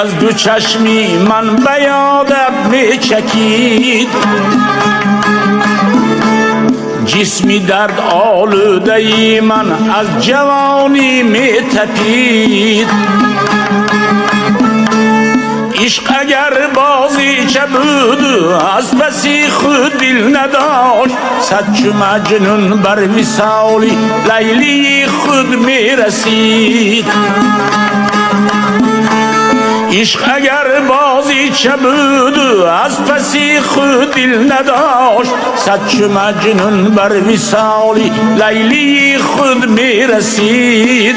از دو چشمی من به یادت می چکید، جسمی درد آلوده ای من از جوانی می تپید. عشق اگر بازیچه بود از پسی خود دل نداشت، صد چو مجنون بر وصالی لیلی خود می رسید. عشق اگر بازیچه بود از پسی خود دل نداشت، صد چو مجنون بر وصالی لیلی خود می رسید.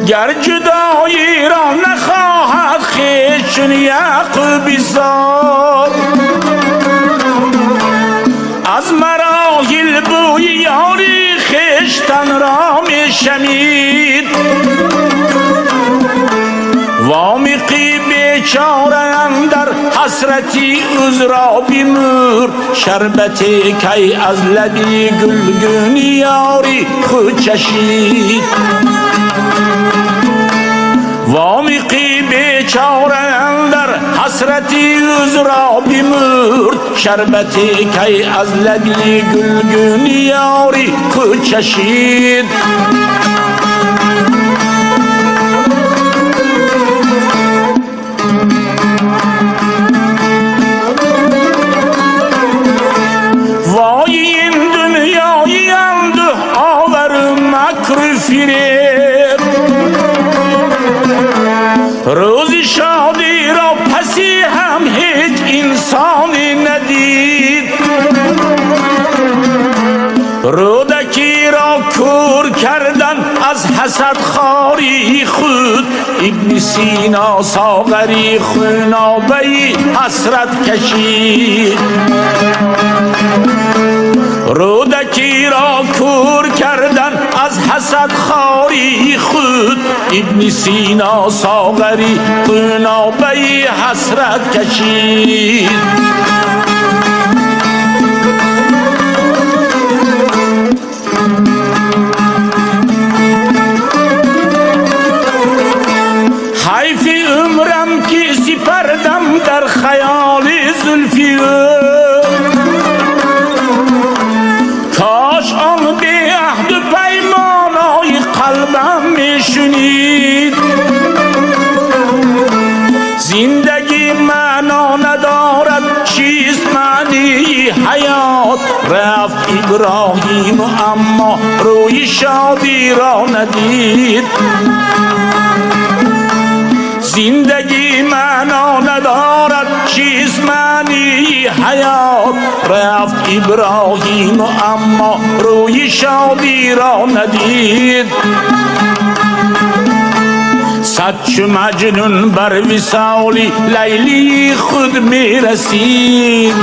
گر جدایی را نخواهد خویش چون یعقوب زاد، از مراحل بوی یاری خویشتن را می شنید. وامقی بیچاره اندر حسرتی از را بیمور، شربتی کی از لبی گلگون یاری خود چشید. وامقی بیچاره اندر حسرتی از را بیمور، شربتی کی از لبی گلگون یاری خود چشید. وای این دنیای انده آور مکر فریب، روز شادی را پسی هم هیچ انسانی ندید. رودکی را کور کردن از حسد خاری خود، ابن سینا ساغری خونابهی حسرت کشید. رودکی را کور کردن از حسد خاری خود، ابن سینا ساغری خونابهی حسرت کشید. حیف عمرم که سپردم در خیال زلفی، کاش آن به عهد پیمانای قلبم می شنید. زندگی معنا ندارد، چیست معنی حیات؟ رفت ابراهیم اما روی شادی را ندید. زندگی معنا ندارد، چیست معنی حیات؟ رفت ابراهیم اما روی شادی را ندید. صد چو مجنون بر وصالی لیلی خود می رسید.